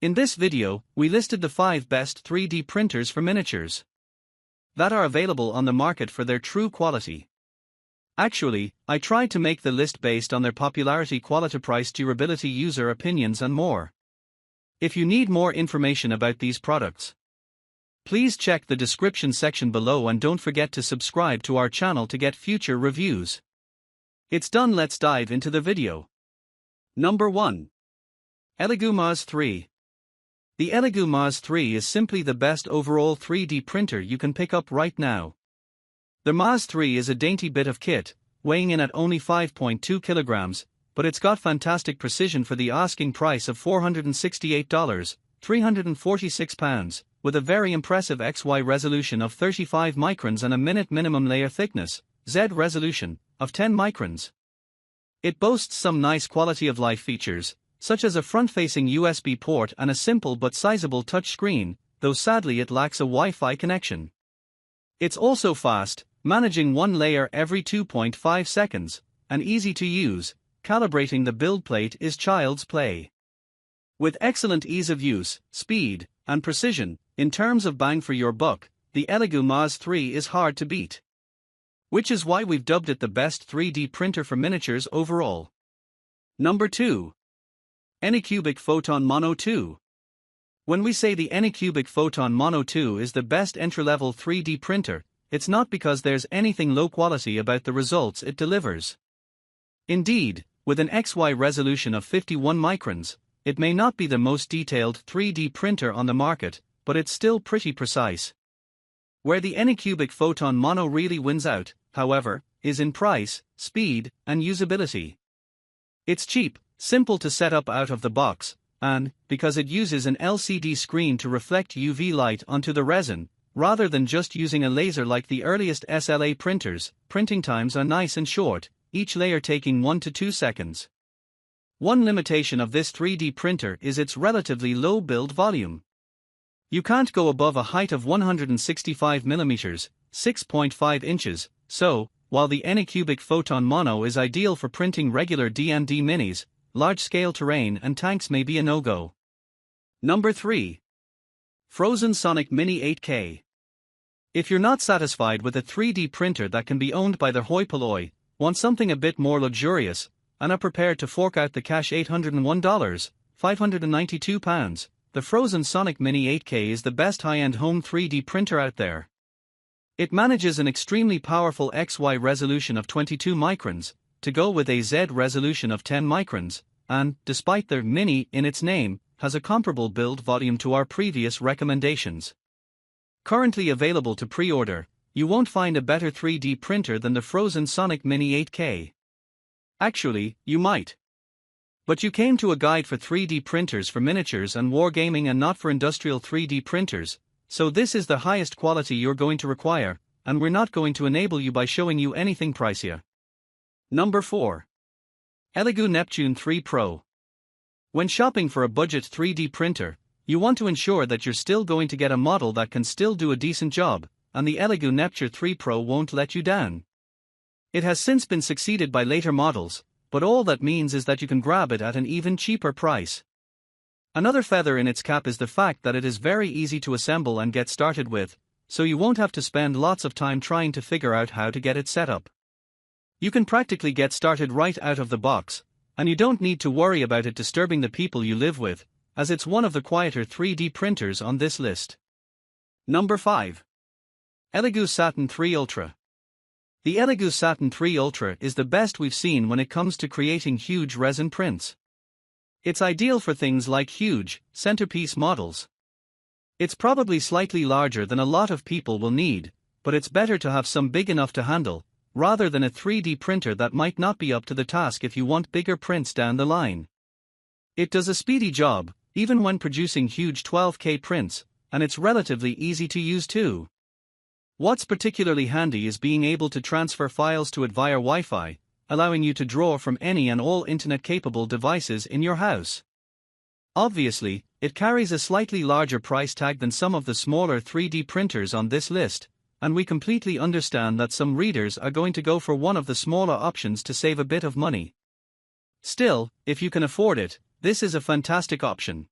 In this video, we listed the 5 best 3D printers for miniatures that are available on the market for their true quality. Actually, I tried to make the list based on their popularity, quality, price, durability, user opinions and more. If you need more information about these products, please check the description section below and don't forget to subscribe to our channel to get future reviews. It's done, let's dive into the video. Number 1. Elegoo Mars 3. The Elegoo Mars 3 is simply the best overall 3D printer you can pick up right now. The Mars 3 is a dainty bit of kit, weighing in at only 5.2 kilograms, but it's got fantastic precision for the asking price of $468, 346 pounds, with a very impressive XY resolution of 35 microns and a minimum layer thickness, Z resolution, of 10 microns. It boasts some nice quality of life features, such as a front-facing USB port and a simple but sizable touchscreen, though sadly it lacks a Wi-Fi connection. It's also fast, managing one layer every 2.5 seconds, and easy to use. Calibrating the build plate is child's play. With excellent ease of use, speed, and precision, in terms of bang for your buck, the Elegoo Mars 3 is hard to beat. Which is why we've dubbed it the best 3D printer for miniatures overall. Number 2. Anycubic Photon Mono 2. When we say the Anycubic Photon Mono 2 is the best entry-level 3D printer, it's not because there's anything low quality about the results it delivers. Indeed, with an XY resolution of 51 microns, it may not be the most detailed 3D printer on the market, but it's still pretty precise. Where the Anycubic Photon Mono really wins out, however, is in price, speed, and usability. It's cheap, simple to set up out of the box, and, because it uses an LCD screen to reflect UV light onto the resin, rather than just using a laser like the earliest MSLA printers, printing times are nice and short, each layer taking 1 to 2 seconds. One limitation of this 3D printer is its relatively low build volume. You can't go above a height of 165 mm, 6.5 inches, so, while the Anycubic Photon Mono is ideal for printing regular D&D minis, large-scale terrain and tanks may be a no-go. Number 3. Phrozen Sonic Mini 8K. If you're not satisfied with a 3D printer that can be owned by the hoi polloi, want something a bit more luxurious, and are prepared to fork out the cash $801, 592 pounds, the Phrozen Sonic Mini 8K is the best high-end home 3D printer out there. It manages an extremely powerful XY resolution of 22 microns, to go with a Z resolution of 10 microns, and, despite the mini in its name, has a comparable build volume to our previous recommendations. Currently available to pre-order, you won't find a better 3D printer than the Phrozen Sonic Mini 8K. Actually, you might. But you came to a guide for 3D printers for miniatures and wargaming and not for industrial 3D printers, so this is the highest quality you're going to require, and we're not going to enable you by showing you anything pricier. Number 4. Elegoo Neptune 3 Pro. When shopping for a budget 3D printer, you want to ensure that you're still going to get a model that can still do a decent job, and the Elegoo Neptune 3 Pro won't let you down. It has since been succeeded by later models, but all that means is that you can grab it at an even cheaper price. Another feather in its cap is the fact that it is very easy to assemble and get started with, so you won't have to spend lots of time trying to figure out how to get it set up. You can practically get started right out of the box, and you don't need to worry about it disturbing the people you live with, as it's one of the quieter 3D printers on this list. Number 5. Elegoo Saturn 3 Ultra. The Elegoo Saturn 3 Ultra is the best we've seen when it comes to creating huge resin prints. It's ideal for things like huge, centerpiece models. It's probably slightly larger than a lot of people will need, but it's better to have some big enough to handle, rather than a 3D printer that might not be up to the task if you want bigger prints down the line. It does a speedy job, even when producing huge 12K prints, and it's relatively easy to use too. What's particularly handy is being able to transfer files to it via Wi-Fi, allowing you to draw from any and all internet-capable devices in your house. Obviously, it carries a slightly larger price tag than some of the smaller 3D printers on this list, and we completely understand that some readers are going to go for one of the smaller options to save a bit of money. Still, if you can afford it, this is a fantastic option.